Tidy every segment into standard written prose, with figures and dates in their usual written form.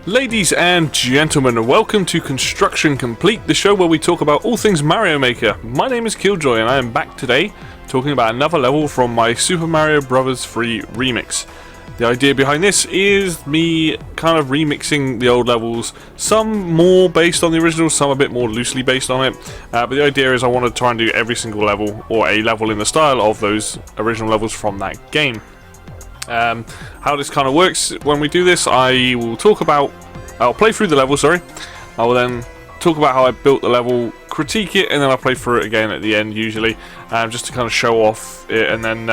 Ladies and gentlemen, welcome to Construction Complete, the show where we talk about all things Mario Maker. My name is Killjoy and I am back today talking about another level from my Super Mario Bros. 3 remix. The idea behind this is me kind of remixing the old levels, some more based on the original, some a bit more loosely based on it. But the idea is I want to try and do every single level, or a level in the style of those original levels from that game. How this kind of works when we do this, I'll play through the level, I will then talk about how I built the level, critique it, and then I'll play through it again at the end usually, just to kind of show off it. And then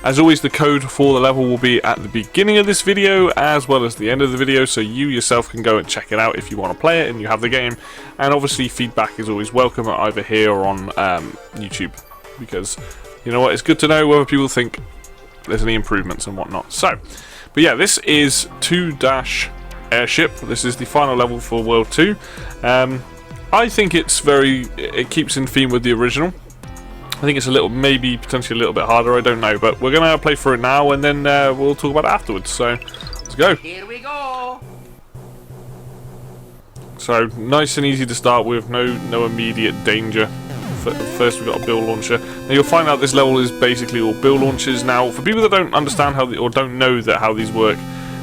as always, the code for the level will be at the beginning of this video as well as the end of the video, so you yourself can go and check it out if you want to play it and you have the game. And obviously feedback is always welcome either here or on YouTube, because you know what, it's good to know whether people think there's any improvements and whatnot. So, but yeah, this is 2-Airship. This is the final level for World 2. I think it keeps in theme with the original. I think it's a little, maybe potentially a little bit harder, I don't know, but we're gonna play through it now and then we'll talk about it afterwards. So, let's go. Here we go. So, nice and easy to start with, no immediate danger. First we've got a bill launcher. Now you'll find out this level is basically all bill launchers. Now for people that don't understand or don't know how these work,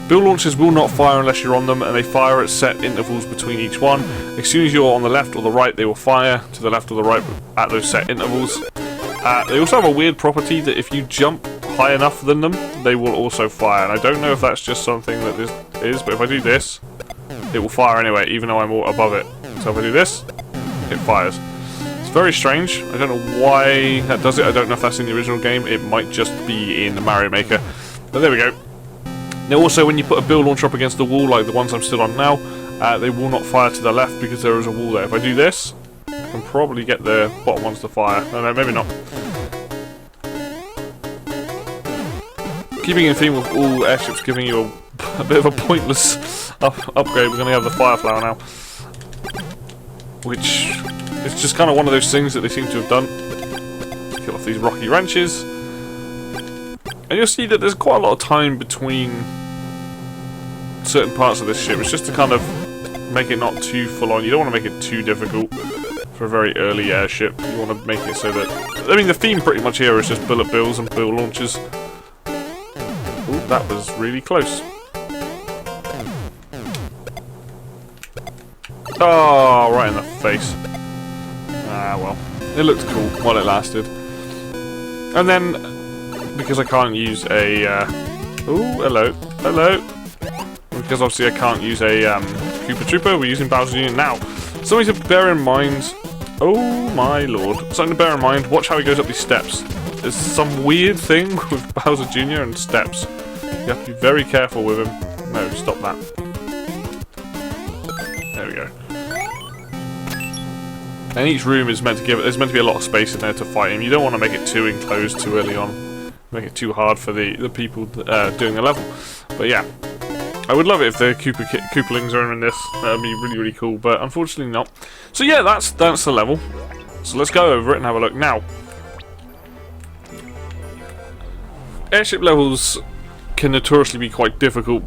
bill launchers will not fire unless you're on them, and they fire at set intervals between each one. As soon as you're on the left or the right, they will fire to the left or the right at those set intervals. They also have a weird property that if you jump high enough than them, they will also fire. And I don't know if that's just something that this is, but if I do this, it will fire anyway, even though I'm above it. So if I do this, it fires. Very strange. I don't know why that does it. I don't know if that's in the original game. It might just be in the Mario Maker. But there we go. Now also, when you put a bill launcher up against the wall, like the ones I'm still on now, they will not fire to the left because there is a wall there. If I do this, I can probably get the bottom ones to fire. No, maybe not. Keeping in theme with all airships giving you a bit of a pointless upgrade, we're going to have the fire flower now. Which... it's just kind of one of those things that they seem to have done. Kill off these rocky wrenches. And you'll see that there's quite a lot of time between certain parts of this ship. It's just to kind of make it not too full on. You don't want to make it too difficult for a very early airship. You want to make it so that... I mean, the theme pretty much here is just bullet bills and bill launchers. Ooh, that was really close. Oh, right in the face. Ah, well. It looked cool while it lasted. And then, because I can't use a... ooh, hello. Hello. Because obviously I can't use a Koopa Trooper, we're using Bowser Jr. now. Something to bear in mind... oh my lord. Something to bear in mind, watch how he goes up these steps. There's some weird thing with Bowser Jr. and steps. You have to be very careful with him. No, stop that. There we go. And each room is meant to there's meant to be a lot of space in there to fight him. You don't want to make it too enclosed too early on. Make it too hard for the people doing the level. But yeah, I would love it if the Koopalings are in this. That would be really, really cool, but unfortunately not. So yeah, that's the level. So let's go over it and have a look. Now, airship levels can notoriously be quite difficult,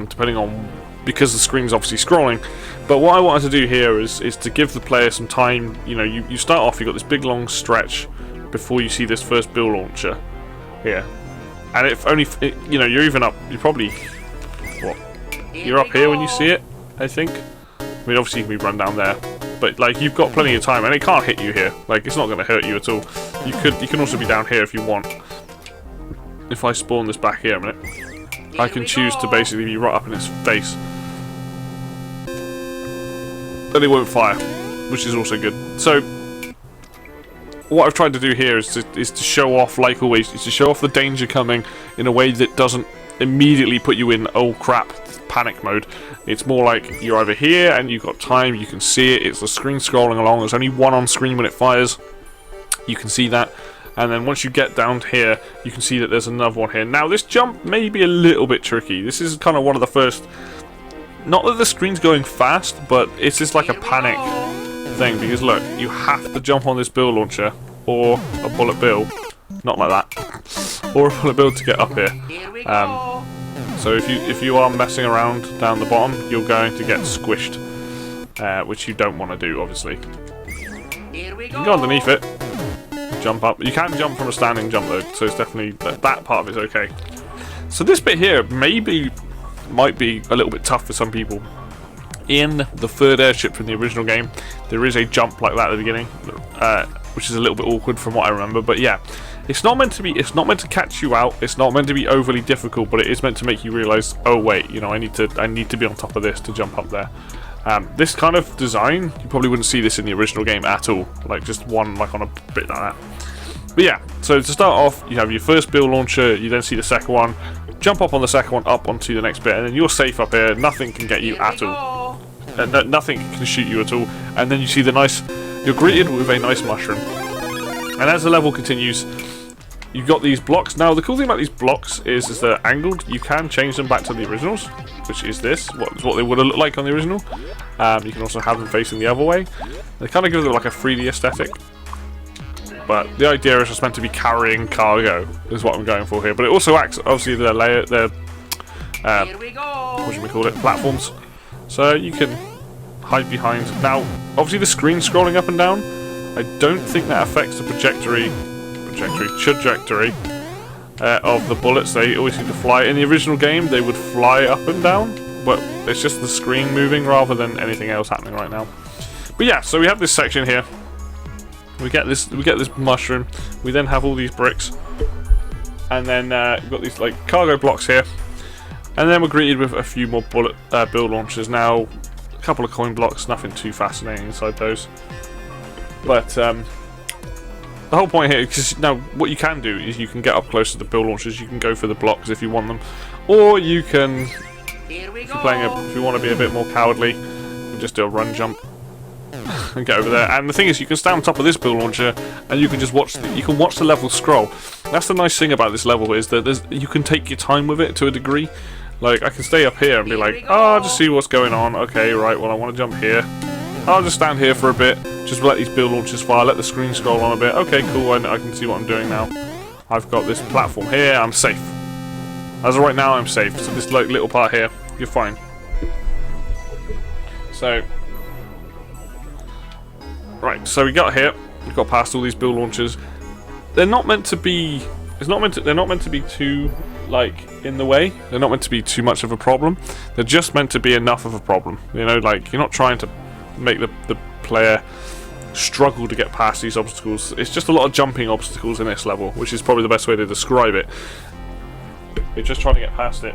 depending on... because the screen's obviously scrolling. But what I wanted to do here is to give the player some time. You know, you start off, you've got this big long stretch before you see this first bill launcher here. And if only, you know, you're even up, you're probably, what? You're up here when you see it, I think. I mean, obviously you can be run down there. But, like, you've got plenty of time, and it can't hit you here. Like, it's not going to hurt you at all. You can also be down here if you want. If I spawn this back here a minute, I can choose to basically be right up in its face. But it won't fire, which is also good. So, what I've tried to do here is to show off, like always, is to show off the danger coming in a way that doesn't immediately put you in, oh crap, panic mode. It's more like you're over here and you've got time, you can see it, it's the screen scrolling along, there's only one on screen when it fires. You can see that. And then once you get down to here, you can see that there's another one here. Now, this jump may be a little bit tricky. This is kind of one of the first... not that the screen's going fast, but it's just like a panic thing. Because look, you have to jump on this bill launcher, or a bullet bill. Not like that. Or a bullet bill to get up here. So if you are messing around down the bottom, you're going to get squished, which you don't want to do, obviously. Here we You can go underneath it, jump up. You can jump from a standing jump though, so it's definitely that part of it's okay. So this bit here might be a little bit tough for some people. In the third airship from the original game, there is a jump like that at the beginning, which is a little bit awkward from what I remember. But yeah, it's not meant to catch you out. It's not meant to be overly difficult, but it is meant to make you realise, oh wait, you know, I need to be on top of this to jump up there. This kind of design, you probably wouldn't see this in the original game at all. Like just one like on a bit like that. But yeah, so to start off, you have your first bill launcher. You then see the second one. Jump up on the second one, up onto the next bit, and then you're safe up here. Nothing can get you at all. Nothing can shoot you at all. And then you see you're greeted with a nice mushroom. And as the level continues, you've got these blocks. Now, the cool thing about these blocks is they're angled. You can change them back to the originals, which is what they would have looked like on the original. You can also have them facing the other way. They kind of give them like a 3D aesthetic. But the idea is just meant to be carrying cargo, is what I'm going for here. But it also acts, obviously, they're what should we call it? Platforms. So you can hide behind. Now, obviously, the screen scrolling up and down, I don't think that affects the trajectory of the bullets. They always seem to fly. In the original game, they would fly up and down, but it's just the screen moving rather than anything else happening right now. But yeah, so we have this section here. We get this mushroom. We then have all these bricks, and then we've got these like cargo blocks here, and then we're greeted with a few more bill launchers. Now, a couple of coin blocks, nothing too fascinating inside those. But the whole point here, because now what you can do is you can get up close to the bill launchers. You can go for the blocks if you want them, or you can, if you want to be a bit more cowardly, you can just do a run jump and get over there. And the thing is, you can stand on top of this bill launcher and you can just watch the level scroll. That's the nice thing about this level, is that you can take your time with it to a degree. Like, I can stay up here and be like, oh, I'll just see what's going on. Okay, right, well, I want to jump here. I'll just stand here for a bit, just let these bill launchers fire, let the screen scroll on a bit. Okay, cool, I can see what I'm doing now. I've got this platform here, I'm safe. As of right now, I'm safe. So this like little part here, you're fine. So, right, so we got here. We've got past all these bill launchers. They're not meant to be. They're not meant to be too like in the way. They're not meant to be too much of a problem. They're just meant to be enough of a problem. You know, like you're not trying to make the player struggle to get past these obstacles. It's just a lot of jumping obstacles in this level, which is probably the best way to describe it. You're just trying to get past it.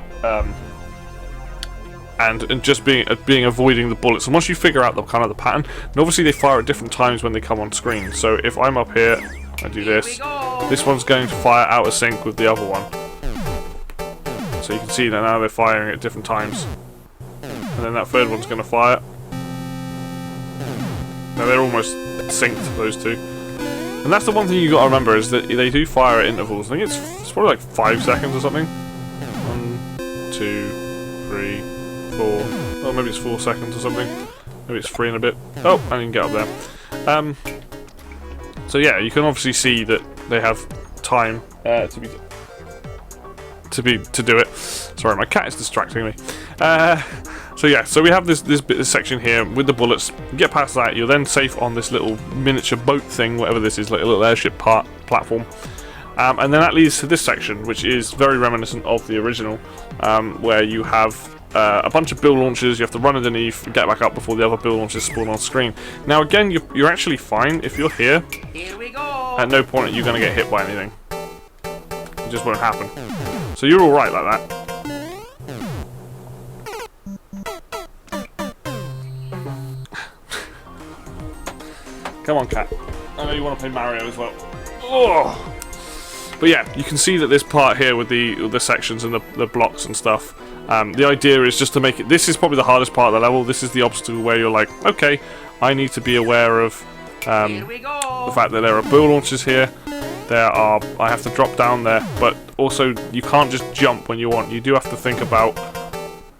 And just avoiding the bullets. And once you figure out the kind of the pattern, and obviously they fire at different times when they come on screen. So if I'm up here, I do this. This one's going to fire out of sync with the other one. So you can see that now they're firing at different times. And then that third one's going to fire. Now they're almost synced, those two. And that's the one thing you got to remember, is that they do fire at intervals. I think it's probably like 5 seconds or something. 1, 2, 3, 4. Oh, maybe it's 4 seconds or something. Maybe it's 3 and a bit. Oh, I didn't get up there. So yeah, you can obviously see that they have time to do it. Sorry, my cat is distracting me. So yeah, so we have this section here with the bullets. You get past that, you're then safe on this little miniature boat thing, whatever this is, like a little airship platform. And then that leads to this section, which is very reminiscent of the original, where you have a bunch of bill launchers. You have to run underneath and get back up before the other bill launchers spawn on screen. Now again, you're actually fine if you're here. Here we go. At no point are you going to get hit by anything. It just won't happen. So you're alright like that. Come on, cat. I know you want to play Mario as well. Ugh. But yeah, you can see that this part here with the sections and the blocks and stuff, the idea is just to make it. This is probably the hardest part of the level. This is the obstacle where you're like, okay, I need to be aware of the fact that there are bill launchers here. I have to drop down there, but also you can't just jump when you want. You do have to think about,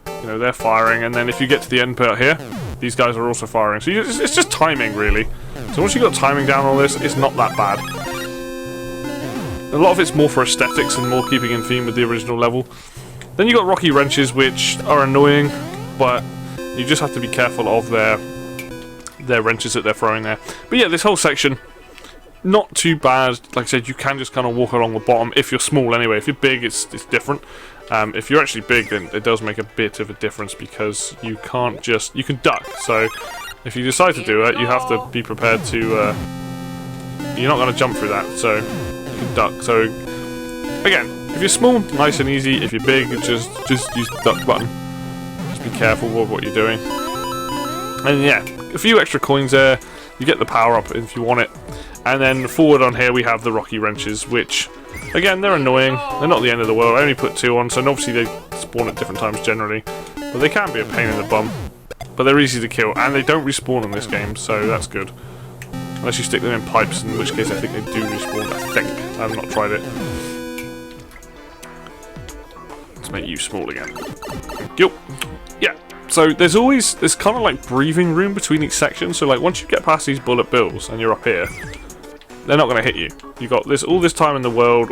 you know, they're firing, and then if you get to the end part here, these guys are also firing. So it's just timing, really. So once you've got timing down on this, it's not that bad. A lot of it's more for aesthetics and more keeping in theme with the original level. Then you got rocky wrenches, which are annoying, but you just have to be careful of their wrenches that they're throwing there. But yeah, this whole section, not too bad. Like I said, you can just kind of walk along the bottom if you're small anyway. If you're big, it's different. If you're actually big, then it does make a bit of a difference because you can't just... You can duck, so if you decide to do it, you have to be prepared to... you're not going to jump through that, so you can duck. So, again, if you're small, nice and easy. If you're big, just use the duck button. Just be careful with what you're doing. And yeah, a few extra coins there. You get the power up if you want it. And then forward on here we have the rocky wrenches, which, again, they're annoying. They're not the end of the world. I only put 2 on, so obviously they spawn at different times generally. But they can be a pain in the bum. But they're easy to kill, and they don't respawn in this game, so that's good. Unless you stick them in pipes, in which case I think they do respawn, I think. I've not tried it. Let's make you small again. Thank you. Yeah, so there's kind of like breathing room between each section, so like once you get past these bullet bills and you're up here, they're not going to hit you. You've got all this time in the world,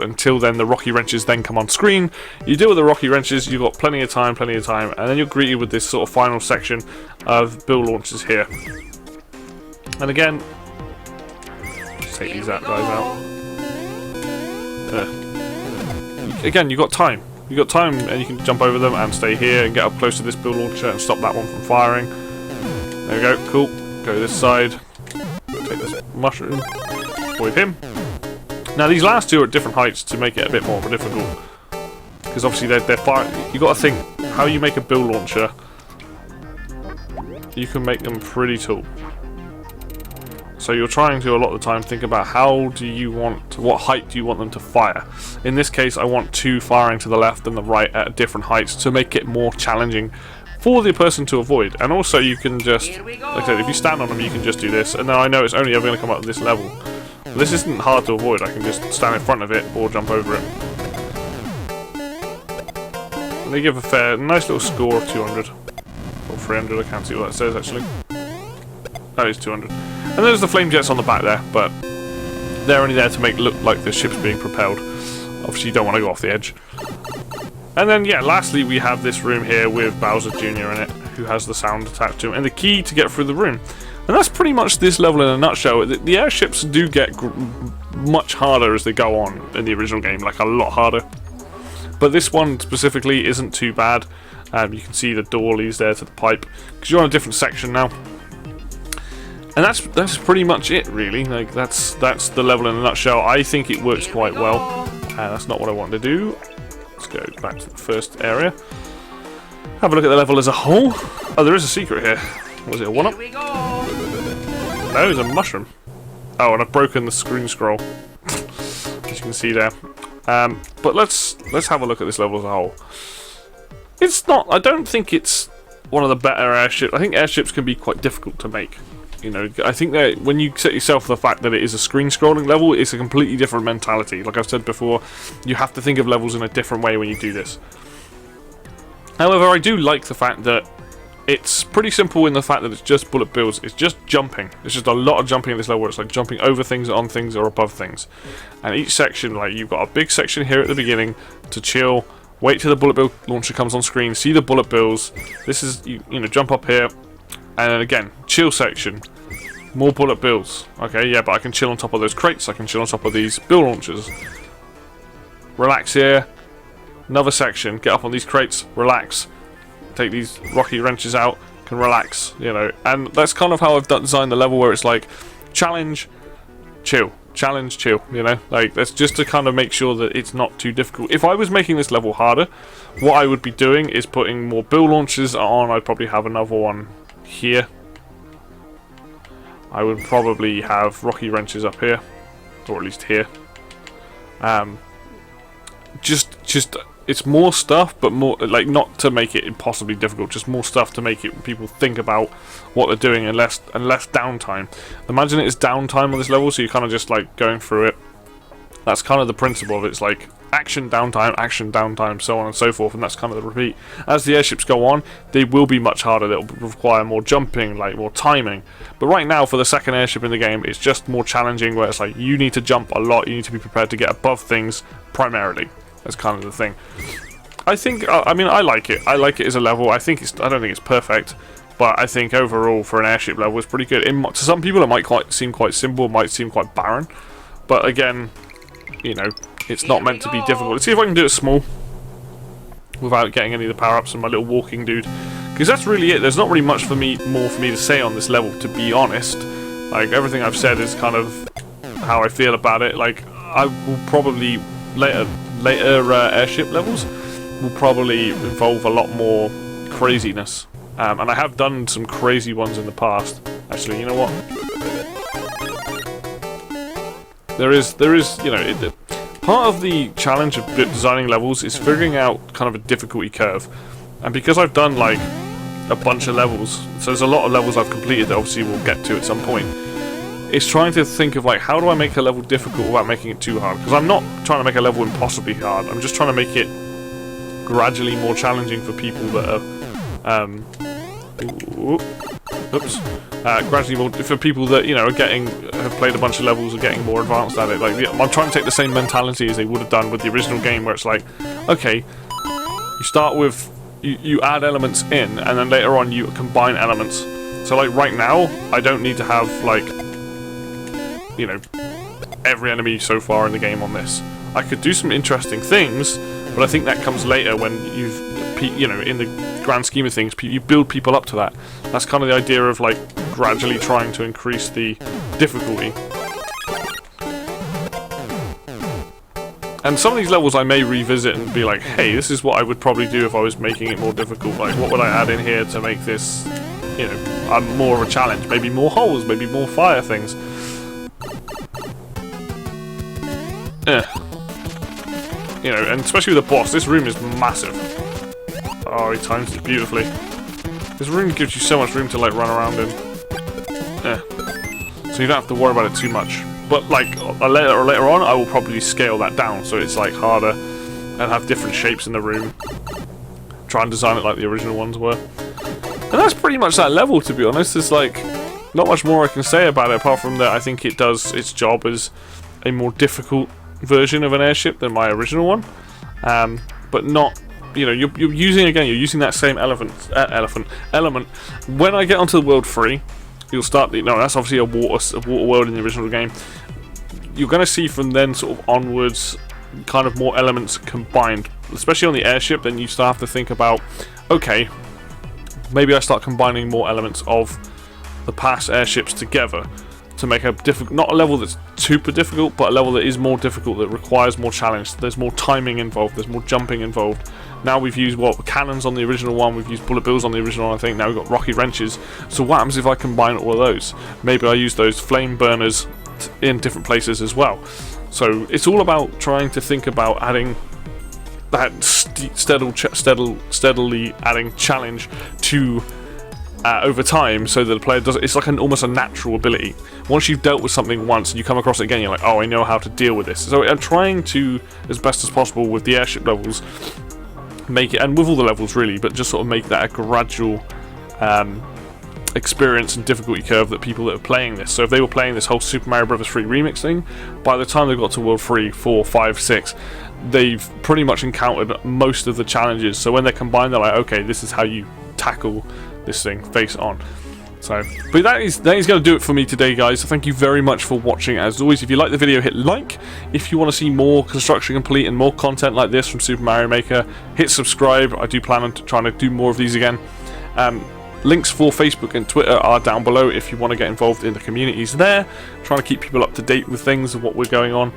until then the rocky wrenches then come on screen. You deal with the rocky wrenches, you've got plenty of time, and then you're greeted with this sort of final section of bill launches here. And again, just take these guys out. Again, you've got time. You've got time, and you can jump over them and stay here and get up close to this bill launcher and stop that one from firing. There we go, cool. Go this side. Take this mushroom. Avoid him. Now these last two are at different heights to make it a bit more difficult, because obviously they're fire. You got to think how you make a bill launcher. You can make them pretty tall. So you're trying to a lot of the time think about what height do you want them to fire. In this case, I want 2 firing to the left and the right at different heights to make it more challenging for the person to avoid. And also you can just, like I said, if you stand on them you can just do this, and now I know it's only ever going to come up at this level. But this isn't hard to avoid. I can just stand in front of it or jump over it. And they give a nice little score of 200. Or 300, I can't see what that says actually. Oh, it's 200. And there's the flame jets on the back there, but they're only there to make it look like the ship's being propelled. Obviously you don't want to go off the edge. And then, yeah, lastly we have this room here with Bowser Jr. in it, who has the sound attached to him, and the key to get through the room. And that's pretty much this level in a nutshell. The airships do get much harder as they go on in the original game, like a lot harder. But this one specifically isn't too bad. You can see the door leads there to the pipe, because you're on a different section now. And that's pretty much it, really. Like that's the level in a nutshell. I think it works quite well. That's not what I wanted to do. Let's go back to the first area. Have a look at the level as a whole. Oh, there is a secret here. Was it a 1-up? No, it's a mushroom. Oh, and I've broken the screen scroll, as you can see there. But let's have a look at this level as a whole. It's not. I don't think it's one of the better airships. I think airships can be quite difficult to make. You know, I think that when you set yourself the fact that it is a screen-scrolling level, it's a completely different mentality. Like I've said before, you have to think of levels in a different way when you do this. However, I do like the fact that it's pretty simple in the fact that it's just bullet bills. It's just jumping. There's just a lot of jumping in this level. It's like jumping over things, on things, or above things. And each section, like you've got a big section here at the beginning to chill, wait till the bullet bill launcher comes on screen, see the bullet bills. This is, you know, jump up here. And then again, chill section, more bullet bills. Okay, yeah, but I can chill on top of those crates. I can chill on top of these bill launchers. Relax here. Another section. Get up on these crates. Relax. Take these rocky wrenches out. Can relax. You know, and that's kind of how I've designed the level, where it's like challenge, chill, challenge, chill. You know, like that's just to kind of make sure that it's not too difficult. If I was making this level harder, what I would be doing is putting more bill launchers on. I'd probably have another one here. I would probably have rocky wrenches up here, or at least here. Just it's more stuff, but more like not to make it impossibly difficult. Just more stuff to make it people think about what they're doing, and less downtime. Imagine it is downtime on this level, so you're kind of just like going through it. That's kind of the principle of it. It's like action, downtime, so on and so forth, and that's kind of the repeat. As the airships go on, they will be much harder. They'll require more jumping, like more timing. But right now, for the second airship in the game, it's just more challenging, where it's like you need to jump a lot, you need to be prepared to get above things primarily. That's kind of the thing. I think, I mean, I like it. I like it as a level. I don't think it's perfect, but I think overall for an airship level, it's pretty good. To some people, it might seem quite simple, it might seem quite barren, but again, you know, it's not meant to be difficult. Let's see if I can do it small without getting any of the power-ups and my little walking dude, because that's really it. There's not really much more for me to say on this level, to be honest. Like, everything I've said is kind of how I feel about it. Like, I will probably later airship levels will probably involve a lot more craziness, and I have done some crazy ones in the past. Actually, you know what? There is, you know, part of the challenge of designing levels is figuring out kind of a difficulty curve, and because I've done like a bunch of levels, so there's a lot of levels I've completed that obviously we'll get to at some point. It's trying to think of like, how do I make a level difficult without making it too hard? Because I'm not trying to make a level impossibly hard. I'm just trying to make it gradually more challenging for people that are, gradually more for people that, you know, have played a bunch of levels, are getting more advanced at it. Like, I'm trying to take the same mentality as they would have done with the original game, where it's like, okay, you start with you add elements in, and then later on you combine elements. So like right now, I don't need to have like, you know, every enemy so far in the game on this. I could do some interesting things, but I think that comes later when you know, in the grand scheme of things, you build people up to that. That's kind of the idea of like gradually trying to increase the difficulty. And some of these levels I may revisit and be like, hey, this is what I would probably do if I was making it more difficult. Like, what would I add in here to make this, you know, more of a challenge? Maybe more holes, maybe more fire things. You know, and especially with the boss, this room is massive. Oh, he times it beautifully. This room gives you so much room to like run around in. So you don't have to worry about it too much. But like later on, I will probably scale that down so it's like harder and have different shapes in the room. Try and design it like the original ones were. And that's pretty much that level, to be honest. There's like not much more I can say about it apart from that I think it does its job as a more difficult version of an airship than my original one, but not, you know, you're using that same element. When I get onto the world 3, you'll start that's obviously a water world in the original game. You're going to see from then sort of onwards kind of more elements combined, especially on the airship. Then you start have to think about, okay, maybe I start combining more elements of the past airships together to make a not a level that's super difficult, but a level that is more difficult, that requires more challenge. There's more timing involved, there's more jumping involved. Now we've used cannons on the original one, we've used bullet bills on the original one, I think. Now we've got rocket wrenches. So what happens if I combine all of those? Maybe I use those flame burners in different places as well. So it's all about trying to think about adding that steadily adding challenge to over time, so that the player does it's like almost a natural ability. Once you've dealt with something once and you come across it again, you're like, oh, I know how to deal with this. So I'm trying to, as best as possible with the airship levels, make it, and with all the levels really, but just sort of make that a gradual experience and difficulty curve that people that are playing this. So if they were playing this whole Super Mario Bros. 3 remix thing, by the time they got to World 3, 4, 5, 6, they've pretty much encountered most of the challenges. So when they're combined, they're like, okay, this is how you tackle this thing face on. So, but that is going to do it for me today, guys. So thank you very much for watching. As always, if you like the video, hit like. If you want to see more Construction Complete and more content like this from Super Mario Maker, hit subscribe. I do plan on trying to do more of these again. Links for Facebook and Twitter are down below if you want to get involved in the communities there. Trying to keep people up to date with things and what we're going on.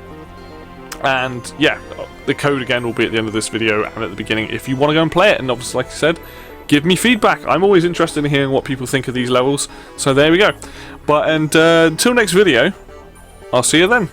And yeah, the code again will be at the end of this video and at the beginning if you want to go and play it. And obviously, like I said, give me feedback. I'm always interested in hearing what people think of these levels. So there we go. But until next video, I'll see you then.